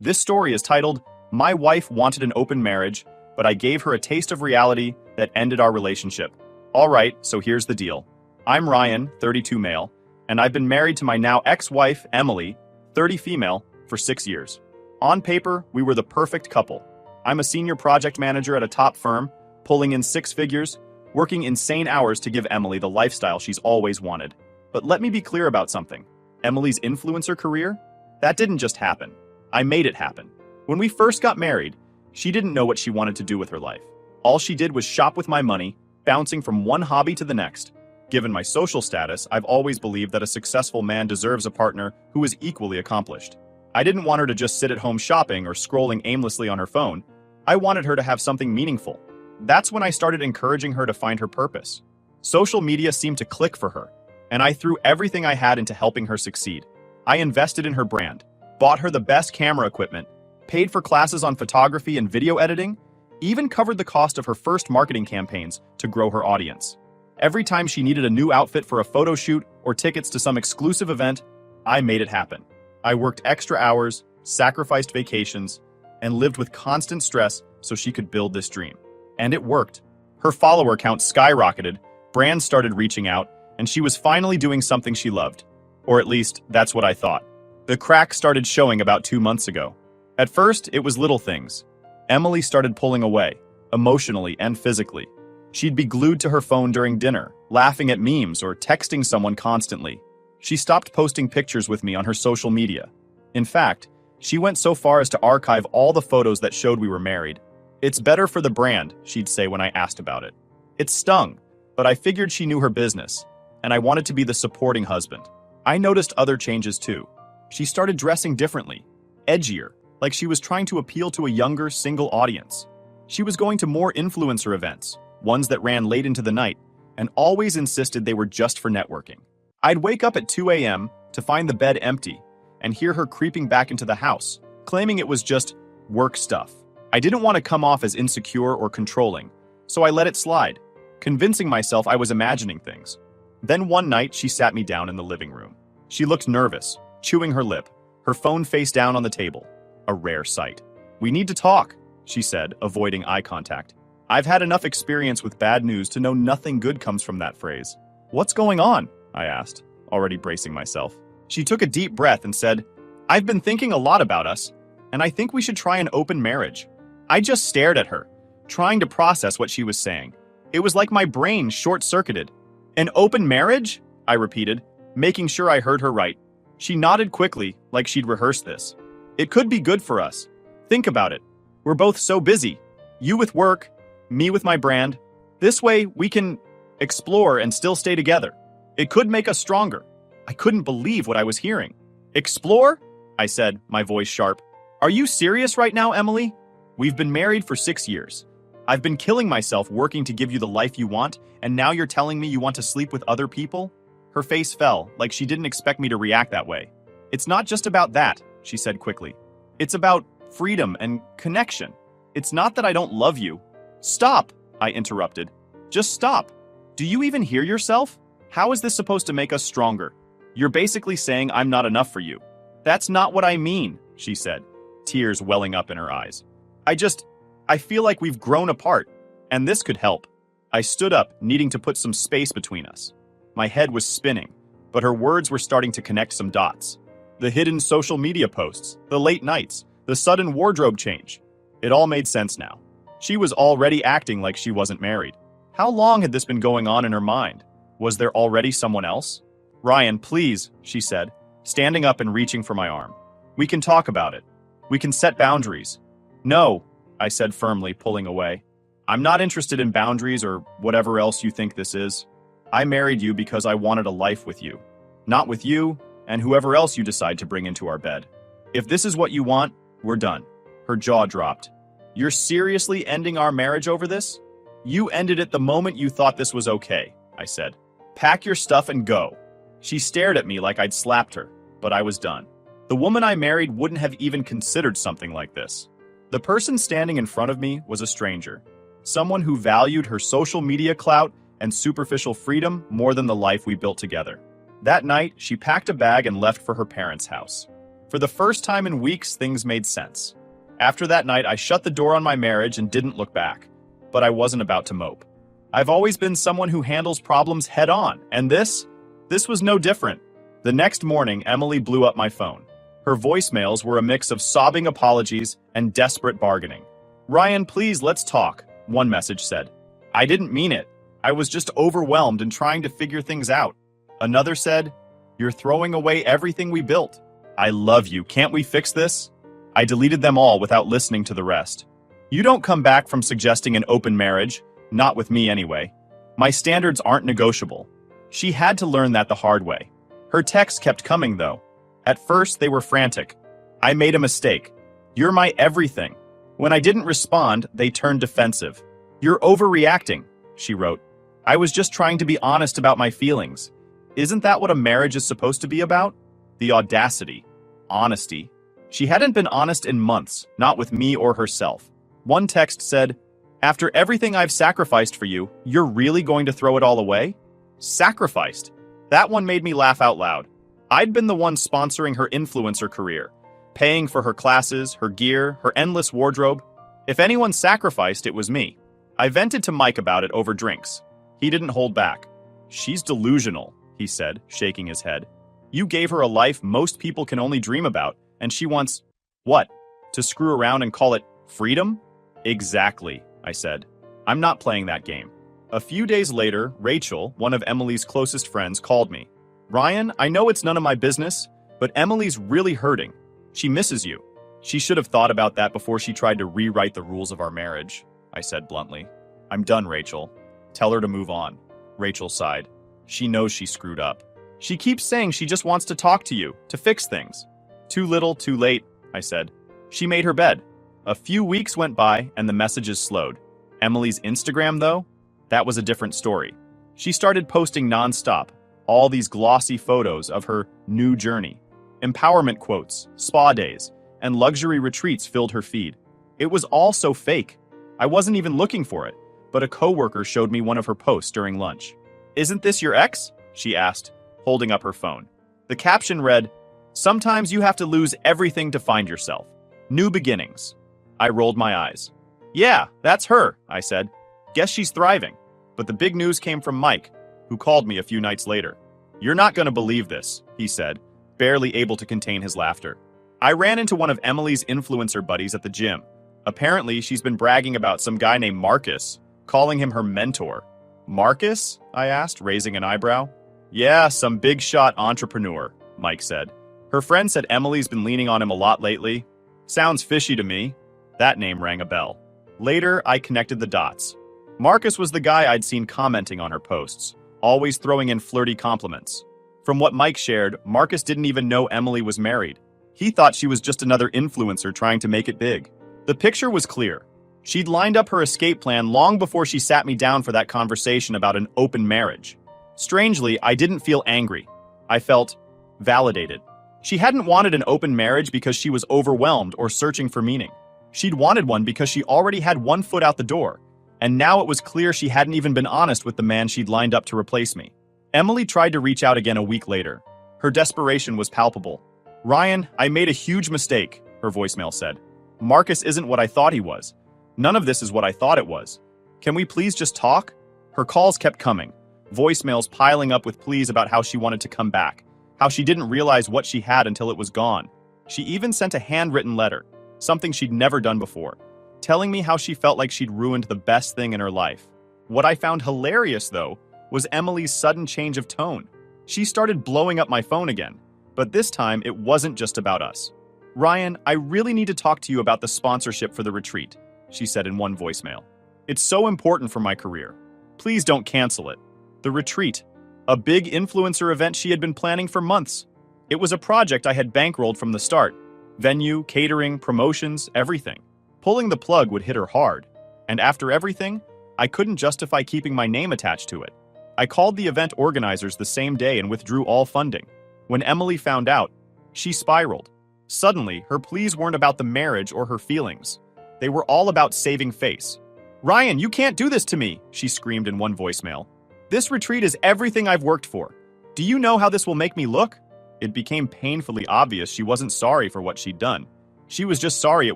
This story is titled, My Wife Wanted an Open Marriage, but I Gave Her a Taste of Reality That Ended Our Relationship. Alright, so here's the deal. I'm Ryan, 32 male, and I've been married to my now ex-wife, Emily, 30 female, for 6 years. On paper, we were the perfect couple. I'm a senior project manager at a top firm, pulling in 6 figures, working insane hours to give Emily the lifestyle she's always wanted. But let me be clear about something. Emily's influencer career? That didn't just happen. I made it happen. When we first got married, she didn't know what she wanted to do with her life. All she did was shop with my money, bouncing from one hobby to the next. Given my social status, I've always believed that a successful man deserves a partner who is equally accomplished. I didn't want her to just sit at home shopping or scrolling aimlessly on her phone. I wanted her to have something meaningful. That's when I started encouraging her to find her purpose. Social media seemed to click for her, and I threw everything I had into helping her succeed. I invested in her brand, bought her the best camera equipment, paid for classes on photography and video editing, even covered the cost of her first marketing campaigns to grow her audience. Every time she needed a new outfit for a photo shoot or tickets to some exclusive event, I made it happen. I worked extra hours, sacrificed vacations, and lived with constant stress so she could build this dream. And it worked. Her follower count skyrocketed, brands started reaching out, and she was finally doing something she loved. Or at least, that's what I thought. The cracks started showing about 2 months ago. At first, it was little things. Emily started pulling away, emotionally and physically. She'd be glued to her phone during dinner, laughing at memes or texting someone constantly. She stopped posting pictures with me on her social media. In fact, she went so far as to archive all the photos that showed we were married. "It's better for the brand," she'd say when I asked about it. It stung, but I figured she knew her business, and I wanted to be the supporting husband. I noticed other changes too. She started dressing differently, edgier, like she was trying to appeal to a younger, single audience. She was going to more influencer events, ones that ran late into the night, and always insisted they were just for networking. I'd wake up at 2 a.m. to find the bed empty and hear her creeping back into the house, claiming it was just work stuff. I didn't want to come off as insecure or controlling, so I let it slide, convincing myself I was imagining things. Then one night, she sat me down in the living room. She looked nervous, chewing her lip, her phone face down on the table. A rare sight. "We need to talk," she said, avoiding eye contact. I've had enough experience with bad news to know nothing good comes from that phrase. "What's going on?" I asked, already bracing myself. She took a deep breath and said, "I've been thinking a lot about us, and I think we should try an open marriage." I just stared at her, trying to process what she was saying. It was like my brain short-circuited. "An open marriage?" I repeated, making sure I heard her right. She nodded quickly, like she'd rehearsed this. "It could be good for us. Think about it. We're both so busy. You with work, me with my brand. This way, we can explore and still stay together. It could make us stronger." I couldn't believe what I was hearing. "Explore?" I said, my voice sharp. "Are you serious right now, Emily? We've been married for 6 years. I've been killing myself working to give you the life you want, and now you're telling me you want to sleep with other people?" Her face fell, like she didn't expect me to react that way. "It's not just about that," she said quickly. "It's about freedom and connection. It's not that I don't love you." "Stop," I interrupted. "Just stop. Do you even hear yourself? How is this supposed to make us stronger? You're basically saying I'm not enough for you." "That's not what I mean," she said, tears welling up in her eyes. I feel like we've grown apart, and this could help." I stood up, needing to put some space between us. My head was spinning, but her words were starting to connect some dots. The hidden social media posts, the late nights, the sudden wardrobe change. It all made sense now. She was already acting like she wasn't married. How long had this been going on in her mind? Was there already someone else? "Ryan, please," she said, standing up and reaching for my arm. "We can talk about it. We can set boundaries." "No," I said firmly, pulling away. "I'm not interested in boundaries or whatever else you think this is. I married you because I wanted a life with you. Not with you and whoever else you decide to bring into our bed. If this is what you want, we're done." Her jaw dropped. "You're seriously ending our marriage over this?" "You ended it the moment you thought this was okay," I said. "Pack your stuff and go." She stared at me like I'd slapped her, but I was done. The woman I married wouldn't have even considered something like this. The person standing in front of me was a stranger. Someone who valued her social media clout and superficial freedom more than the life we built together. That night, she packed a bag and left for her parents' house. For the first time in weeks, things made sense. After that night, I shut the door on my marriage and didn't look back. But I wasn't about to mope. I've always been someone who handles problems head on, and this was no different. The next morning, Emily blew up my phone. Her voicemails were a mix of sobbing apologies and desperate bargaining. "Ryan, please, let's talk," one message said. "I didn't mean it. I was just overwhelmed and trying to figure things out." Another said, "You're throwing away everything we built. I love you. Can't we fix this?" I deleted them all without listening to the rest. You don't come back from suggesting an open marriage, not with me anyway. My standards aren't negotiable. She had to learn that the hard way. Her texts kept coming, though. At first, they were frantic. "I made a mistake. You're my everything." When I didn't respond, they turned defensive. "You're overreacting," she wrote. "I was just trying to be honest about my feelings. Isn't that what a marriage is supposed to be about?" The audacity. Honesty. She hadn't been honest in months, not with me or herself. One text said, "After everything I've sacrificed for you, you're really going to throw it all away?" Sacrificed. That one made me laugh out loud. I'd been the one sponsoring her influencer career, paying for her classes, her gear, her endless wardrobe. If anyone sacrificed, it was me. I vented to Mike about it over drinks. He didn't hold back. "She's delusional," he said, shaking his head. "You gave her a life most people can only dream about, and she wants, what, to screw around and call it freedom?" "Exactly," I said. "I'm not playing that game." A few days later, Rachel, one of Emily's closest friends, called me. "Ryan, I know it's none of my business, but Emily's really hurting. She misses you." "She should have thought about that before she tried to rewrite the rules of our marriage," I said bluntly. "I'm done, Rachel. Tell her to move on." Rachel sighed. "She knows she screwed up. She keeps saying she just wants to talk to you, to fix things." "Too little, too late," I said. She made her bed. A few weeks went by and the messages slowed. Emily's Instagram, though? That was a different story. She started posting nonstop, all these glossy photos of her new journey. Empowerment quotes, spa days, and luxury retreats filled her feed. It was all so fake. I wasn't even looking for it, but a coworker showed me one of her posts during lunch. "Isn't this your ex?" she asked, holding up her phone. The caption read, "Sometimes you have to lose everything to find yourself. New beginnings." I rolled my eyes. "Yeah, that's her," I said. "Guess she's thriving." But the big news came from Mike, who called me a few nights later. "You're not going to believe this," he said, barely able to contain his laughter. "I ran into one of Emily's influencer buddies at the gym. Apparently, she's been bragging about some guy named Marcus, calling him her mentor." "Marcus?" I asked, raising an eyebrow. "Yeah, some big shot entrepreneur," Mike said. "Her friend said Emily's been leaning on him a lot lately. Sounds fishy to me." That name rang a bell. Later, I connected the dots. Marcus was the guy I'd seen commenting on her posts, always throwing in flirty compliments. From what Mike shared, Marcus didn't even know Emily was married. He thought she was just another influencer trying to make it big. The picture was clear. She'd lined up her escape plan long before she sat me down for that conversation about an open marriage. Strangely, I didn't feel angry. I felt validated. She hadn't wanted an open marriage because she was overwhelmed or searching for meaning. She'd wanted one because she already had one foot out the door, and now it was clear she hadn't even been honest with the man she'd lined up to replace me. Emily tried to reach out again a week later. Her desperation was palpable. "Ryan, I made a huge mistake," her voicemail said. "Marcus isn't what I thought he was. None of this is what I thought it was. Can we please just talk?" Her calls kept coming, voicemails piling up with pleas about how she wanted to come back, how she didn't realize what she had until it was gone. She even sent a handwritten letter, something she'd never done before, telling me how she felt like she'd ruined the best thing in her life. What I found hilarious, though, was Emily's sudden change of tone. She started blowing up my phone again, but this time it wasn't just about us. "Ryan, I really need to talk to you about the sponsorship for the retreat," she said in one voicemail. "It's so important for my career. Please don't cancel it." The retreat, a big influencer event she had been planning for months. It was a project I had bankrolled from the start. Venue, catering, promotions, everything. Pulling the plug would hit her hard. And after everything, I couldn't justify keeping my name attached to it. I called the event organizers the same day and withdrew all funding. When Emily found out, she spiraled. Suddenly, her pleas weren't about the marriage or her feelings. They were all about saving face. "Ryan, you can't do this to me," she screamed in one voicemail. "This retreat is everything I've worked for. Do you know how this will make me look?" It became painfully obvious she wasn't sorry for what she'd done. She was just sorry it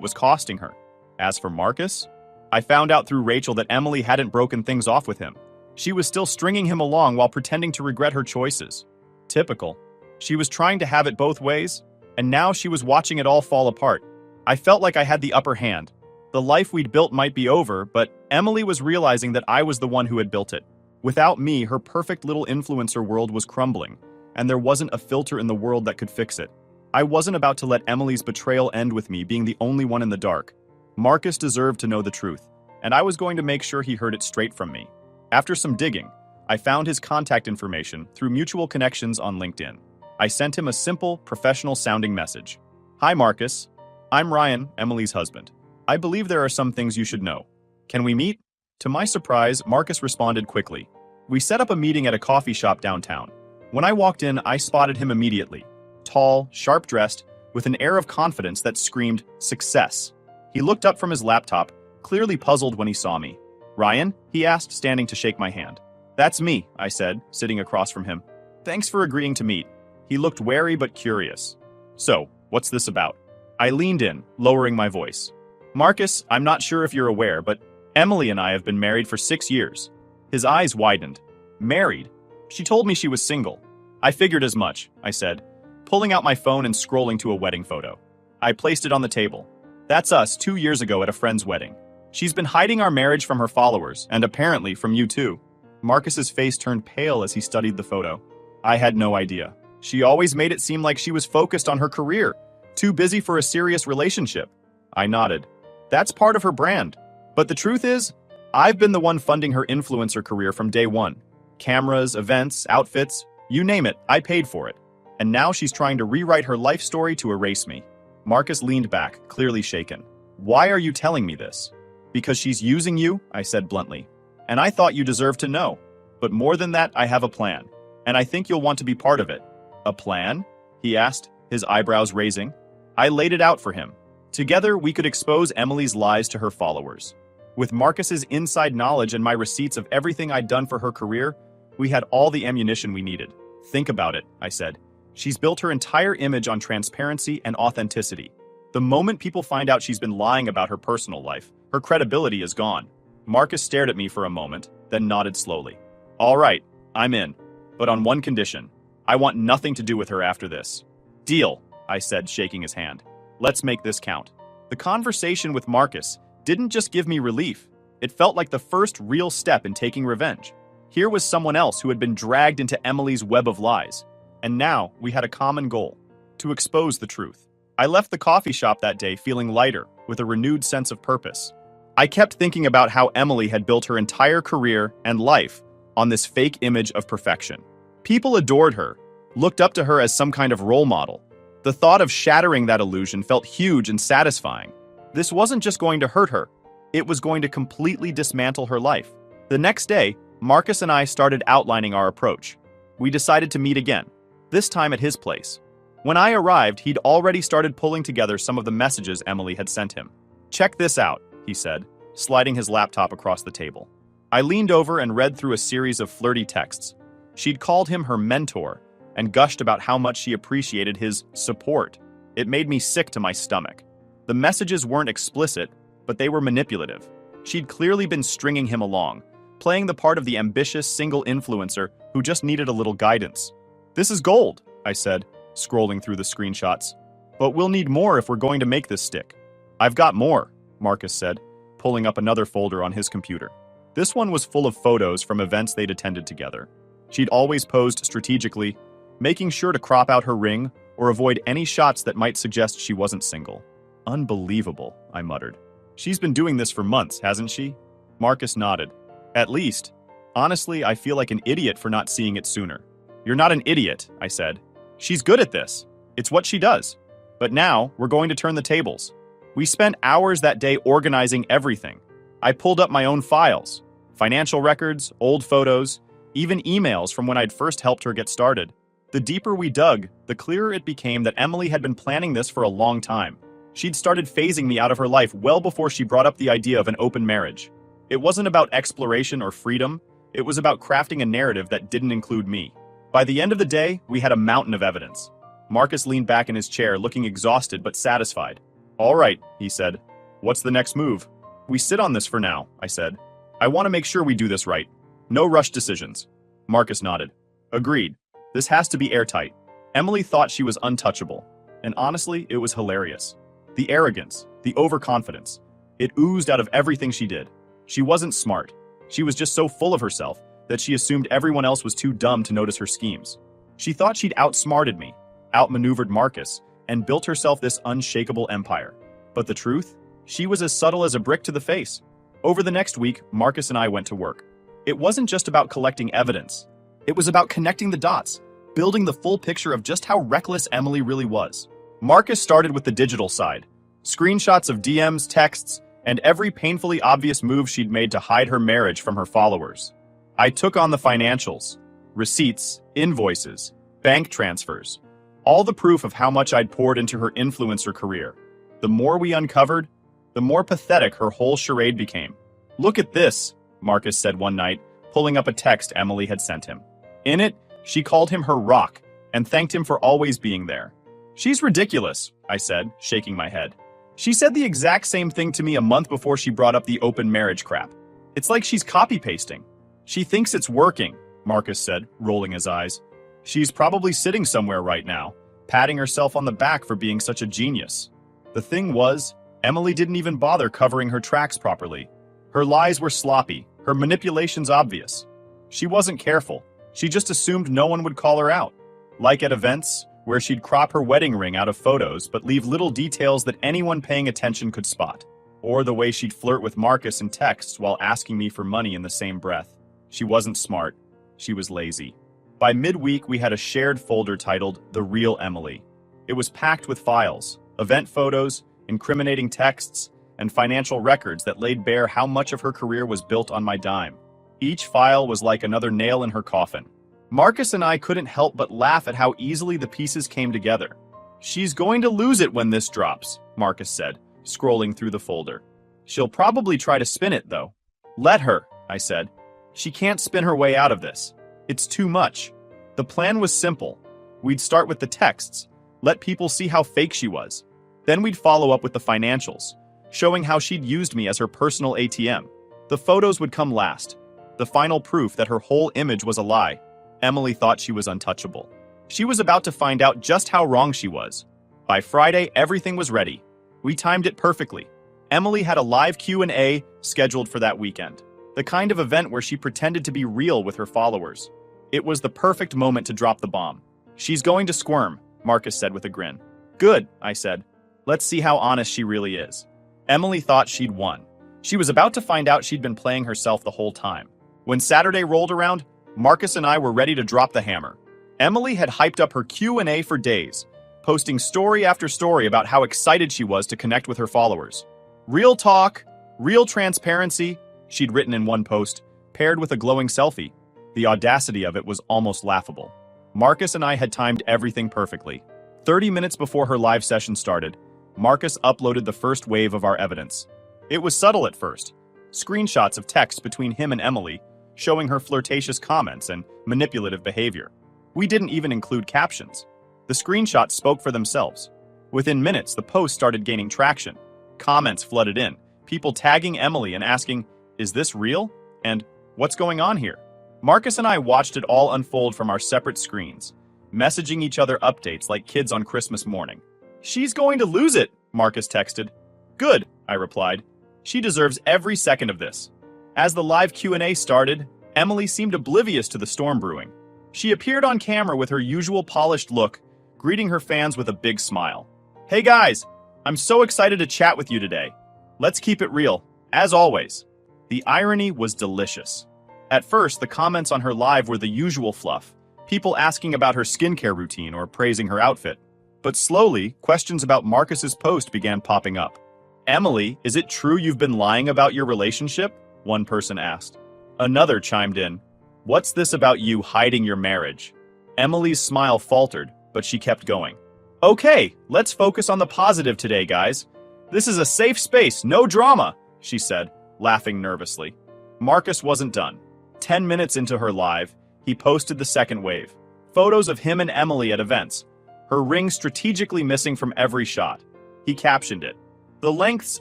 was costing her. As for Marcus, I found out through Rachel that Emily hadn't broken things off with him. She was still stringing him along while pretending to regret her choices. Typical. She was trying to have it both ways, and now she was watching it all fall apart. I felt like I had the upper hand. The life we'd built might be over, but Emily was realizing that I was the one who had built it. Without me, her perfect little influencer world was crumbling, and there wasn't a filter in the world that could fix it. I wasn't about to let Emily's betrayal end with me being the only one in the dark. Marcus deserved to know the truth, and I was going to make sure he heard it straight from me. After some digging, I found his contact information through mutual connections on LinkedIn. I sent him a simple, professional-sounding message. Hi, Marcus. I'm Ryan, Emily's husband. I believe there are some things you should know. Can we meet? To my surprise, Marcus responded quickly. We set up a meeting at a coffee shop downtown. When I walked in, I spotted him immediately. Tall, sharp-dressed, with an air of confidence that screamed, success. He looked up from his laptop, clearly puzzled when he saw me. Ryan? He asked, standing to shake my hand. That's me, I said, sitting across from him. Thanks for agreeing to meet. He looked wary but curious. So, what's this about? I leaned in, lowering my voice. Marcus, I'm not sure if you're aware, but Emily and I have been married for 6 years. His eyes widened. Married? She told me she was single. I figured as much, I said, pulling out my phone and scrolling to a wedding photo. I placed it on the table. That's us 2 years ago at a friend's wedding. She's been hiding our marriage from her followers, and apparently from you too. Marcus's face turned pale as he studied the photo. I had no idea. She always made it seem like she was focused on her career, too busy for a serious relationship. I nodded. That's part of her brand. But the truth is, I've been the one funding her influencer career from day one. Cameras, events, outfits, you name it, I paid for it. And now she's trying to rewrite her life story to erase me. Marcus leaned back, clearly shaken. Why are you telling me this? Because she's using you, I said bluntly. And I thought you deserved to know. But more than that, I have a plan. And I think you'll want to be part of it. A plan? He asked, his eyebrows raising. I laid it out for him. Together, we could expose Emily's lies to her followers. With Marcus's inside knowledge and my receipts of everything I'd done for her career, we had all the ammunition we needed. Think about it, I said. She's built her entire image on transparency and authenticity. The moment people find out she's been lying about her personal life, her credibility is gone. Marcus stared at me for a moment, then nodded slowly. All right, I'm in. But on one condition. I want nothing to do with her after this. Deal, I said, shaking his hand. Let's make this count. The conversation with Marcus didn't just give me relief. It felt like the first real step in taking revenge. Here was someone else who had been dragged into Emily's web of lies. And now we had a common goal, to expose the truth. I left the coffee shop that day feeling lighter, with a renewed sense of purpose. I kept thinking about how Emily had built her entire career and life on this fake image of perfection. People adored her, looked up to her as some kind of role model. The thought of shattering that illusion felt huge and satisfying. This wasn't just going to hurt her. It was going to completely dismantle her life. The next day, Marcus and I started outlining our approach. We decided to meet again, this time at his place. When I arrived, he'd already started pulling together some of the messages Emily had sent him. Check this out, he said, sliding his laptop across the table. I leaned over and read through a series of flirty texts. She'd called him her mentor and gushed about how much she appreciated his support. It made me sick to my stomach. The messages weren't explicit, but they were manipulative. She'd clearly been stringing him along, playing the part of the ambitious single influencer who just needed a little guidance. This is gold, I said, scrolling through the screenshots. But we'll need more if we're going to make this stick. I've got more, Marcus said, pulling up another folder on his computer. This one was full of photos from events they'd attended together. She'd always posed strategically, making sure to crop out her ring or avoid any shots that might suggest she wasn't single. Unbelievable, I muttered. She's been doing this for months, hasn't she? Marcus nodded. At least. Honestly, I feel like an idiot for not seeing it sooner. You're not an idiot, I said. She's good at this. It's what she does. But now, we're going to turn the tables. We spent hours that day organizing everything. I pulled up my own files, financial records, old photos, even emails from when I'd first helped her get started. The deeper we dug, the clearer it became that Emily had been planning this for a long time. She'd started phasing me out of her life well before she brought up the idea of an open marriage. It wasn't about exploration or freedom, it was about crafting a narrative that didn't include me. By the end of the day, we had a mountain of evidence. Marcus leaned back in his chair, looking exhausted but satisfied. All right, he said. What's the next move? We sit on this for now, I said. I want to make sure we do this right. No rush decisions. Marcus nodded. Agreed. This has to be airtight. Emily thought she was untouchable. And honestly, it was hilarious. The arrogance, the overconfidence. It oozed out of everything she did. She wasn't smart. She was just so full of herself that she assumed everyone else was too dumb to notice her schemes. She thought she'd outsmarted me, outmaneuvered Marcus, and built herself this unshakable empire. But the truth? She was as subtle as a brick to the face. Over the next week, Marcus and I went to work. It wasn't just about collecting evidence. It was about connecting the dots, building the full picture of just how reckless Emily really was. Marcus started with the digital side. Screenshots of DMs, texts, and every painfully obvious move she'd made to hide her marriage from her followers. I took on the financials, receipts, invoices, bank transfers, all the proof of how much I'd poured into her influencer career. The more we uncovered, the more pathetic her whole charade became. Look at this, Marcus said one night, pulling up a text Emily had sent him. In it, she called him her rock and thanked him for always being there. She's ridiculous, I said, shaking my head. She said the exact same thing to me a month before she brought up the open marriage crap. It's like she's copy-pasting. She thinks it's working, Marcus said, rolling his eyes. She's probably sitting somewhere right now, patting herself on the back for being such a genius. The thing was, Emily didn't even bother covering her tracks properly. Her lies were sloppy, her manipulations obvious. She wasn't careful. She just assumed no one would call her out. Like at events, where she'd crop her wedding ring out of photos but leave little details that anyone paying attention could spot. Or the way she'd flirt with Marcus in texts while asking me for money in the same breath. She wasn't smart. She was lazy. By midweek, we had a shared folder titled The Real Emily. It was packed with files, event photos, incriminating texts, and financial records that laid bare how much of her career was built on my dime. Each file was like another nail in her coffin. Marcus and I couldn't help but laugh at how easily the pieces came together. She's going to lose it when this drops, Marcus said, scrolling through the folder. She'll probably try to spin it, though. Let her, I said. She can't spin her way out of this. It's too much. The plan was simple. We'd start with the texts, let people see how fake she was. Then we'd follow up with the financials, showing how she'd used me as her personal ATM. The photos would come last, the final proof that her whole image was a lie. Emily thought she was untouchable. She was about to find out just how wrong she was. By Friday, everything was ready. We timed it perfectly. Emily had a live Q&A scheduled for that weekend, the kind of event where she pretended to be real with her followers. It was the perfect moment to drop the bomb. She's going to squirm, Marcus said with a grin. Good, I said. Let's see how honest she really is. Emily thought she'd won. She was about to find out she'd been playing herself the whole time. When Saturday rolled around, Marcus and I were ready to drop the hammer. Emily had hyped up her Q&A for days, posting story after story about how excited she was to connect with her followers. Real talk, real transparency, she'd written in one post, paired with a glowing selfie. The audacity of it was almost laughable. Marcus and I had timed everything perfectly. 30 minutes before her live session started, Marcus uploaded the first wave of our evidence. It was subtle at first. Screenshots of text between him and Emily, showing her flirtatious comments and manipulative behavior. We didn't even include captions. The screenshots spoke for themselves. Within minutes, the post started gaining traction. Comments flooded in, people tagging Emily and asking, "Is this real?" And "What's going on here?" Marcus and I watched it all unfold from our separate screens, messaging each other updates like kids on Christmas morning. "She's going to lose it," Marcus texted. "Good," I replied. "She deserves every second of this." As the live Q&A started, Emily seemed oblivious to the storm brewing. She appeared on camera with her usual polished look, greeting her fans with a big smile. "Hey guys, I'm so excited to chat with you today. Let's keep it real, as always." The irony was delicious. At first, the comments on her live were the usual fluff, people asking about her skincare routine or praising her outfit. But slowly, questions about Marcus's post began popping up. "Emily, is it true you've been lying about your relationship?" one person asked. Another chimed in, "What's this about you hiding your marriage?" Emily's smile faltered, but she kept going. "Okay, let's focus on the positive today, guys. This is a safe space, no drama," she said, laughing nervously. Marcus wasn't done. 10 minutes into her live, he posted the second wave. Photos of him and Emily at events, her ring strategically missing from every shot. He captioned it, "The lengths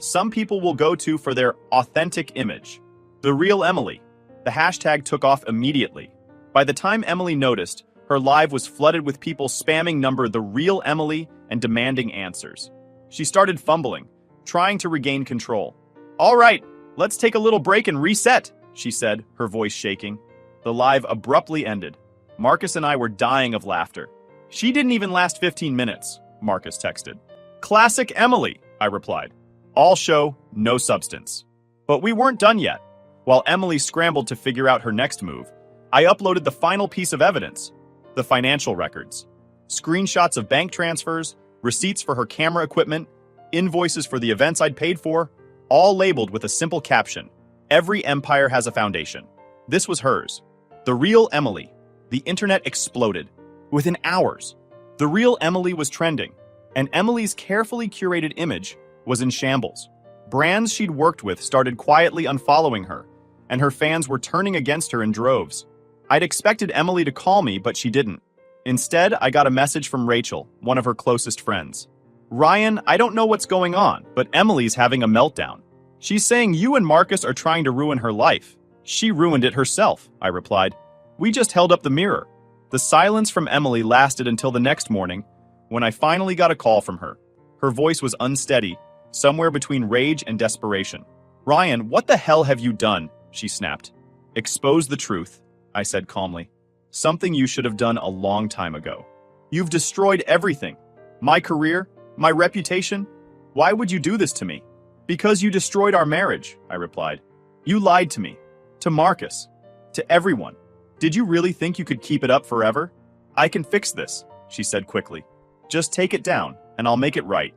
some people will go to for their authentic image. The real Emily." The hashtag took off immediately. By the time Emily noticed, her live was flooded with people spamming number "The Real Emily" and demanding answers. She started fumbling, trying to regain control. "All right, let's take a little break and reset," she said, her voice shaking. The live abruptly ended. Marcus and I were dying of laughter. "She didn't even last 15 minutes, Marcus texted. "Classic Emily," I replied. "All show, no substance." But we weren't done yet. While Emily scrambled to figure out her next move, I uploaded the final piece of evidence, the financial records. Screenshots of bank transfers, receipts for her camera equipment, invoices for the events I'd paid for, all labeled with a simple caption, "Every empire has a foundation." This was hers. The real Emily. The internet exploded. Within hours, the real Emily was trending, and Emily's carefully curated image was in shambles. Brands she'd worked with started quietly unfollowing her, and her fans were turning against her in droves. I'd expected Emily to call me, but she didn't. Instead, I got a message from Rachel, one of her closest friends. "Ryan, I don't know what's going on, but Emily's having a meltdown. She's saying you and Marcus are trying to ruin her life." "She ruined it herself," I replied. "We just held up the mirror." The silence from Emily lasted until the next morning, when I finally got a call from her. Her voice was unsteady, somewhere between rage and desperation. "Ryan, what the hell have you done?" she snapped. "Expose the truth," I said calmly. "Something you should have done a long time ago. You've destroyed everything. My career, my reputation. Why would you do this to me?" "Because you destroyed our marriage," I replied. "You lied to me, to Marcus, to everyone. Did you really think you could keep it up forever?" "I can fix this," she said quickly. "Just take it down, and I'll make it right."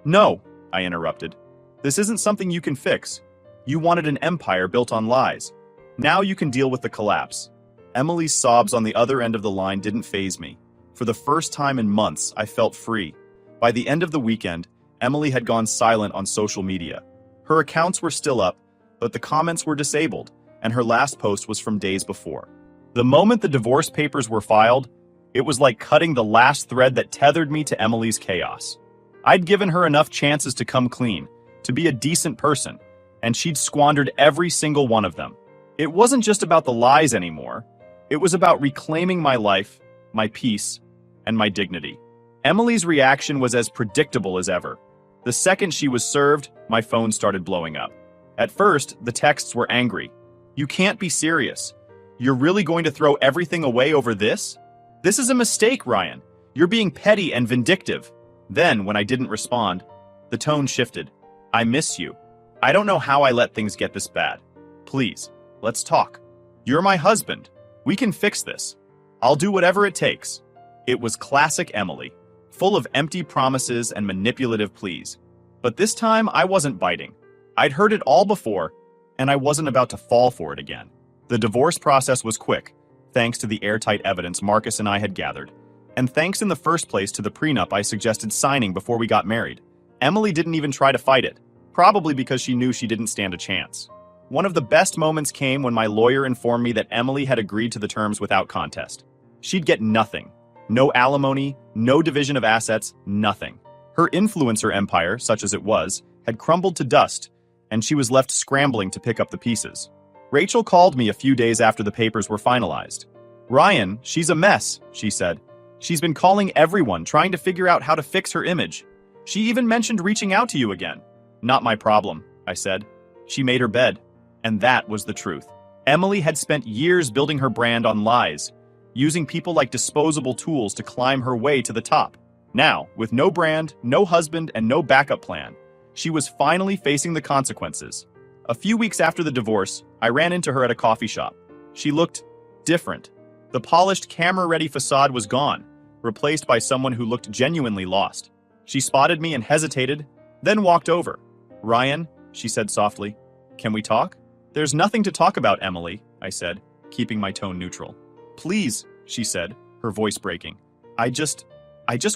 No, I interrupted. "This isn't something you can fix. You wanted an empire built on lies. Now you can deal with the collapse." Emily's sobs on the other end of the line didn't faze me. For the first time in months, I felt free. By the end of the weekend, Emily had gone silent on social media. Her accounts were still up, but the comments were disabled, and her last post was from days before. The moment the divorce papers were filed, it was like cutting the last thread that tethered me to Emily's chaos. I'd given her enough chances to come clean, to be a decent person, and she'd squandered every single one of them. It wasn't just about the lies anymore. It was about reclaiming my life, my peace, and my dignity. Emily's reaction was as predictable as ever. The second she was served, my phone started blowing up. At first, the texts were angry. "You can't be serious. You're really going to throw everything away over this? This is a mistake, Ryan. You're being petty and vindictive." Then, when I didn't respond, the tone shifted. "I miss you. I don't know how I let things get this bad. Please, let's talk. You're my husband. We can fix this. I'll do whatever it takes." It was classic Emily, full of empty promises and manipulative pleas. But this time, I wasn't biting. I'd heard it all before, and I wasn't about to fall for it again. The divorce process was quick, thanks to the airtight evidence Marcus and I had gathered, and thanks in the first place to the prenup I suggested signing before we got married. Emily didn't even try to fight it, probably because she knew she didn't stand a chance. One of the best moments came when my lawyer informed me that Emily had agreed to the terms without contest. She'd get nothing. No alimony, no division of assets, nothing. Her influencer empire, such as it was, had crumbled to dust, and she was left scrambling to pick up the pieces. Rachel called me a few days after the papers were finalized. "Ryan, she's a mess," she said. "She's been calling everyone, trying to figure out how to fix her image. She even mentioned reaching out to you again." "Not my problem," I said. She made her bed. And that was the truth. Emily had spent years building her brand on lies, using people like disposable tools to climb her way to the top. Now, with no brand, no husband, and no backup plan, she was finally facing the consequences. A few weeks after the divorce, I ran into her at a coffee shop. She looked different. The polished, camera-ready facade was gone, replaced by someone who looked genuinely lost. She spotted me and hesitated, then walked over. "Ryan," she said softly, "can we talk?" "There's nothing to talk about, Emily," I said, keeping my tone neutral. "Please," she said, her voice breaking. I just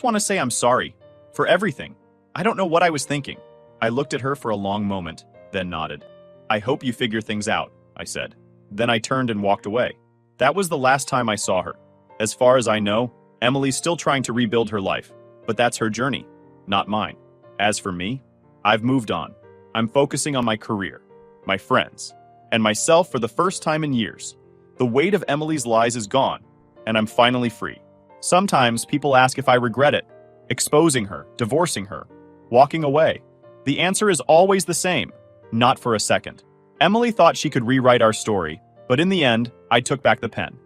want to say I'm sorry. For everything. I don't know what I was thinking." I looked at her for a long moment, then nodded. "I hope you figure things out," I said. Then I turned and walked away. That was the last time I saw her. As far as I know, Emily's still trying to rebuild her life, but that's her journey, not mine. As for me, I've moved on. I'm focusing on my career, my friends, and myself for the first time in years. The weight of Emily's lies is gone, and I'm finally free. Sometimes people ask if I regret it, exposing her, divorcing her, walking away. The answer is always the same, not for a second. Emily thought she could rewrite our story, but in the end, I took back the pen.